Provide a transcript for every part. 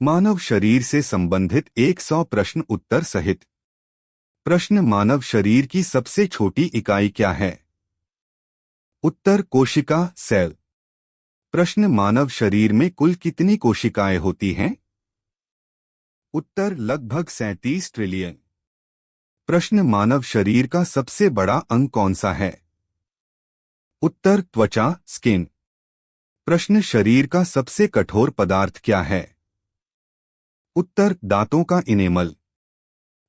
मानव शरीर से संबंधित 100 प्रश्न उत्तर सहित। प्रश्न, मानव शरीर की सबसे छोटी इकाई क्या है? उत्तर, कोशिका, सेल। प्रश्न, मानव शरीर में कुल कितनी कोशिकाएं होती हैं? उत्तर, लगभग 37 ट्रिलियन। प्रश्न, मानव शरीर का सबसे बड़ा अंग कौन सा है? उत्तर, त्वचा, स्किन। प्रश्न, शरीर का सबसे कठोर पदार्थ क्या है? उत्तर, दांतों का इनेमल।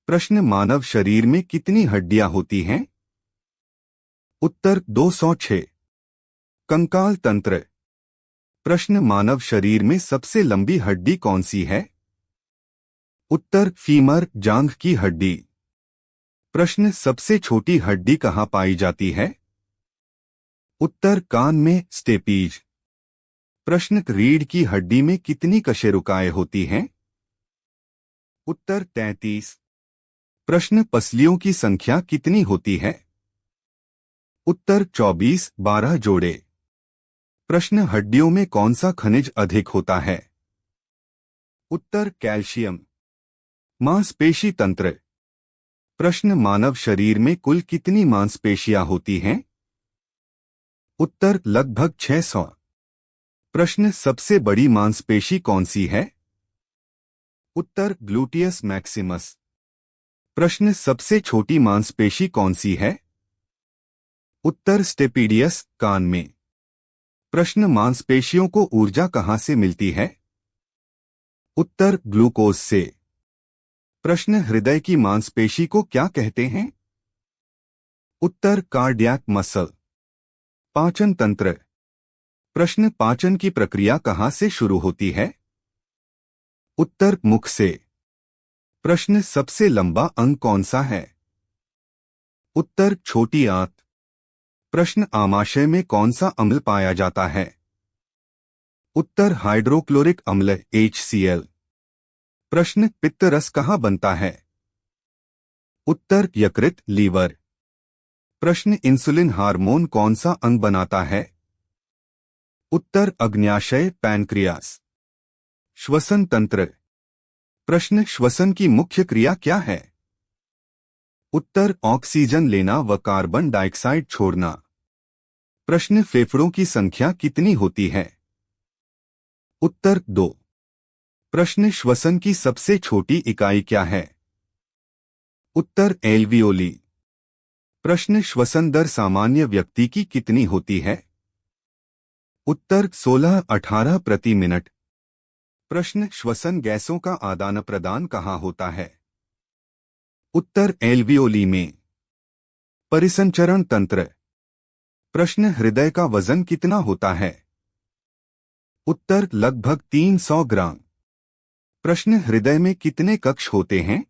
प्रश्न, मानव शरीर में कितनी हड्डियां होती हैं? उत्तर, 206। कंकाल तंत्र। प्रश्न, मानव शरीर में सबसे लंबी हड्डी कौन सी है? उत्तर, फीमर, जांघ की हड्डी। प्रश्न, सबसे छोटी हड्डी कहाँ पाई जाती है? उत्तर, कान में, स्टेपीज। प्रश्न, रीढ़ की हड्डी में कितनी कशेरुकाएं होती हैं? उत्तर, 33। प्रश्न, पसलियों की संख्या कितनी होती है? उत्तर, 24, 12 जोड़े। प्रश्न, हड्डियों में कौन सा खनिज अधिक होता है? उत्तर, कैल्शियम। मांसपेशी तंत्र। प्रश्न, मानव शरीर में कुल कितनी मांसपेशियां होती हैं? उत्तर, लगभग 600। प्रश्न, सबसे बड़ी मांसपेशी कौन सी है? उत्तर, ग्लूटियस मैक्सिमस। प्रश्न, सबसे छोटी मांसपेशी कौन सी है? उत्तर, स्टेपीडियस, कान में। प्रश्न, मांसपेशियों को ऊर्जा कहां से मिलती है? उत्तर, ग्लूकोज से। प्रश्न, हृदय की मांसपेशी को क्या कहते हैं? उत्तर, कार्डियक मसल। पाचन तंत्र। प्रश्न, पाचन की प्रक्रिया कहां से शुरू होती है? उत्तर, मुख से। प्रश्न, सबसे लंबा अंग कौन सा है? उत्तर, छोटी आंत। प्रश्न, आमाशय में कौन सा अम्ल पाया जाता है? उत्तर, हाइड्रोक्लोरिक अम्ल, HCl। प्रश्न, पित्त रस कहाँ बनता है? उत्तर, यकृत, लीवर। प्रश्न, इंसुलिन हार्मोन कौन सा अंग बनाता है? उत्तर, अग्न्याशय, पैनक्रियास। श्वसन तंत्र। प्रश्न, श्वसन की मुख्य क्रिया क्या है? उत्तर, ऑक्सीजन लेना व कार्बन डाइऑक्साइड छोड़ना। प्रश्न, फेफड़ों की संख्या कितनी होती है? उत्तर, 2। प्रश्न, श्वसन की सबसे छोटी इकाई क्या है? उत्तर, एल्वियोली। प्रश्न, श्वसन दर सामान्य व्यक्ति की कितनी होती है? उत्तर, 16-18 प्रति मिनट। प्रश्न, श्वसन गैसों का आदान प्रदान कहाँ होता है? उत्तर, एल्वियोली में। परिसंचरण तंत्र। प्रश्न, हृदय का वजन कितना होता है? उत्तर, लगभग 300 ग्राम। प्रश्न, हृदय में कितने कक्ष होते हैं?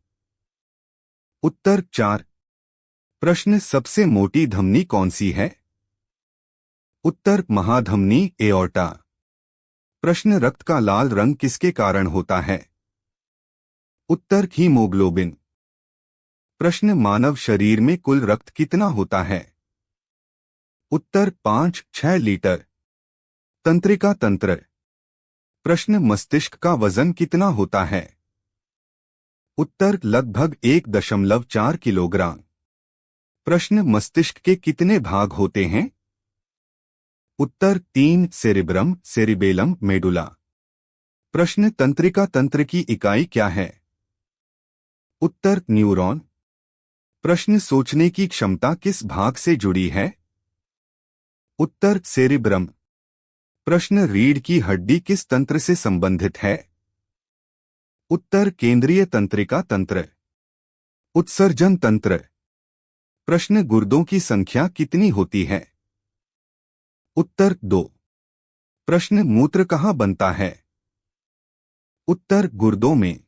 उत्तर, 4। प्रश्न, सबसे मोटी धमनी कौन सी है? उत्तर, महाधमनी, एओर्टा। प्रश्न, रक्त का लाल रंग किसके कारण होता है? उत्तर, हीमोग्लोबिन। प्रश्न, मानव शरीर में कुल रक्त कितना होता है? उत्तर, 5-6 लीटर। तंत्रिका तंत्र। प्रश्न, मस्तिष्क का वजन कितना होता है? उत्तर, लगभग 1.4 किलोग्राम। प्रश्न, मस्तिष्क के कितने भाग होते हैं? उत्तर, 3, सेरिब्रम, सेरिबेलम, मेडुला। प्रश्न, तंत्रिका तंत्र की इकाई क्या है? उत्तर, न्यूरॉन। प्रश्न, सोचने की क्षमता किस भाग से जुड़ी है? उत्तर, सेरिब्रम। प्रश्न, रीढ़ की हड्डी किस तंत्र से संबंधित है? उत्तर, केंद्रीय तंत्रिका तंत्र। उत्सर्जन तंत्र। प्रश्न, गुर्दों की संख्या कितनी होती है? उत्तर, 2। प्रश्न, मूत्र कहाँ बनता है? उत्तर, गुर्दों में।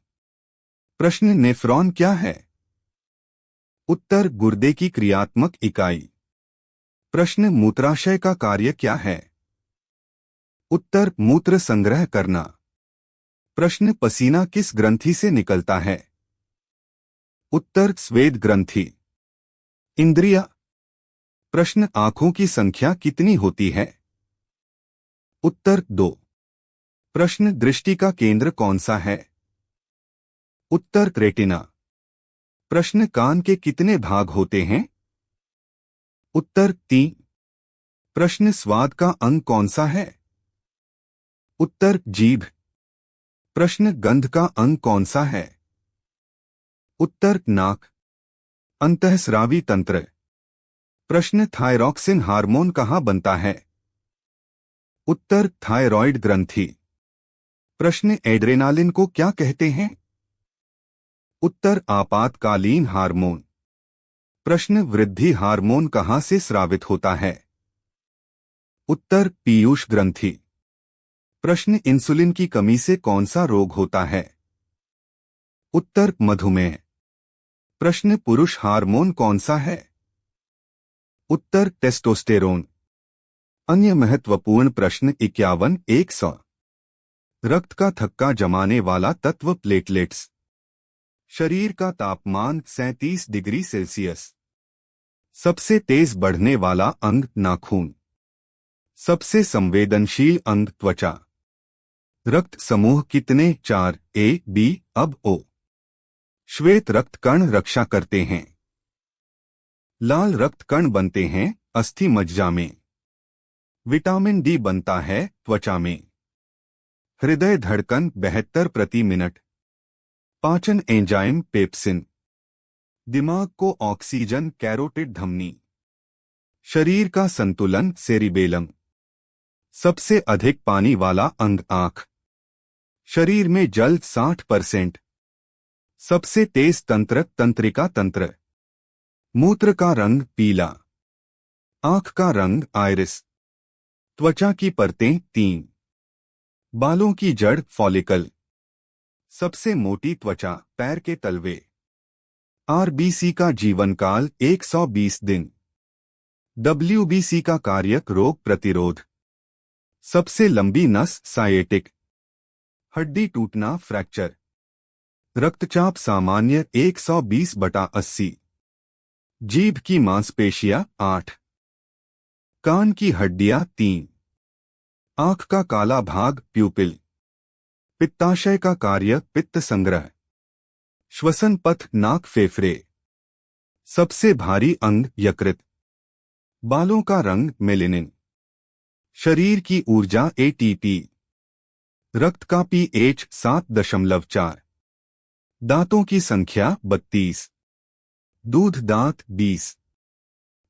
प्रश्न, नेफ्रॉन क्या है? उत्तर, गुर्दे की क्रियात्मक इकाई। प्रश्न, मूत्राशय का कार्य क्या है? उत्तर, मूत्र संग्रह करना। प्रश्न, पसीना किस ग्रंथि से निकलता है? उत्तर, स्वेद ग्रंथि। इंद्रिया। प्रश्न, आंखों की संख्या कितनी होती है? उत्तर, 2। प्रश्न दृष्टि का केंद्र कौन सा है? उत्तर रेटिना। प्रश्न कान के कितने भाग होते हैं? उत्तर 3। प्रश्न स्वाद का अंग कौन सा है? उत्तर जीभ। प्रश्न गंध का अंग कौन सा है? उत्तर नाक। अंतःस्रावी तंत्र। प्रश्न थायरॉक्सिन हार्मोन कहाँ बनता है? उत्तर थायरॉइड ग्रंथि। प्रश्न एड्रेनालिन को क्या कहते हैं? उत्तर आपातकालीन हार्मोन। प्रश्न वृद्धि हार्मोन कहाँ से स्रावित होता है? उत्तर पीयूष ग्रंथि। प्रश्न इंसुलिन की कमी से कौन सा रोग होता है? उत्तर मधुमेह। प्रश्न पुरुष हार्मोन कौन सा है? उत्तर टेस्टोस्टेरोन। अन्य महत्वपूर्ण प्रश्न 51-100। रक्त का थक्का जमाने वाला तत्व प्लेटलेट्स। शरीर का तापमान 37 डिग्री सेल्सियस। सबसे तेज बढ़ने वाला अंग नाखून। सबसे संवेदनशील अंग त्वचा। रक्त समूह कितने? 4 ए बी अब ओ। श्वेत रक्त कण रक्षा करते हैं। लाल रक्त कण बनते हैं अस्थि मज्जा में। विटामिन डी बनता है त्वचा में। हृदय धड़कन 72 प्रति मिनट। पाचन एंजाइम पेप्सिन। दिमाग को ऑक्सीजन कैरोटिड धमनी। शरीर का संतुलन सेरिबेलम। सबसे अधिक पानी वाला अंग आंख। शरीर में जल 60%। सबसे तेज तंत्र तंत्रिका तंत्र। मूत्र का रंग पीला। आंख का रंग आइरिस। त्वचा की परतें 3। बालों की जड़ फॉलिकल। सबसे मोटी त्वचा पैर के तलवे। आरबीसी का जीवन काल 120 दिन। डब्ल्यूबीसी का कार्यक रोग प्रतिरोध। सबसे लंबी नस साइएटिक। हड्डी टूटना फ्रैक्चर। रक्तचाप सामान्य 120/80। जीभ की मांसपेशियां 8। कान की हड्डियां 3। आंख का काला भाग प्यूपिल। पित्ताशय का कार्य पित्त संग्रह। श्वसन पथ नाक फेफड़े। सबसे भारी अंग यकृत। बालों का रंग मेलेनिन। शरीर की ऊर्जा एटीपी। रक्त का पीएच 7.4। दांतों की संख्या 32। दूध दांत 20।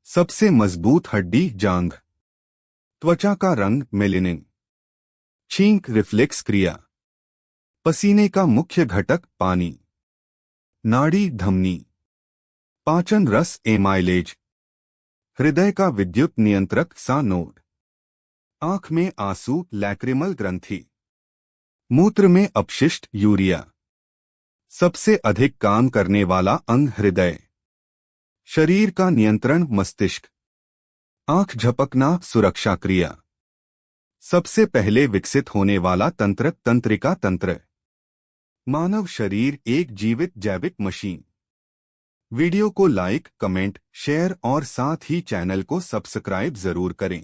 सबसे मजबूत हड्डी जांघ। त्वचा का रंग मेलेनिन। छींक रिफ्लेक्स क्रिया। पसीने का मुख्य घटक पानी। नाड़ी धमनी। पाचन रस एमाइलेज। हृदय का विद्युत नियंत्रक सा नोड। आंख में आंसू लैक्रिमल ग्रंथि। मूत्र में अपशिष्ट यूरिया। सबसे अधिक काम करने वाला अंग हृदय। शरीर का नियंत्रण मस्तिष्क। आंख झपकना सुरक्षा क्रिया। सबसे पहले विकसित होने वाला तंत्र तंत्रिका तंत्र। मानव शरीर एक जीवित जैविक मशीन। वीडियो को लाइक, कमेंट, शेयर और साथ ही चैनल को सब्सक्राइब जरूर करें।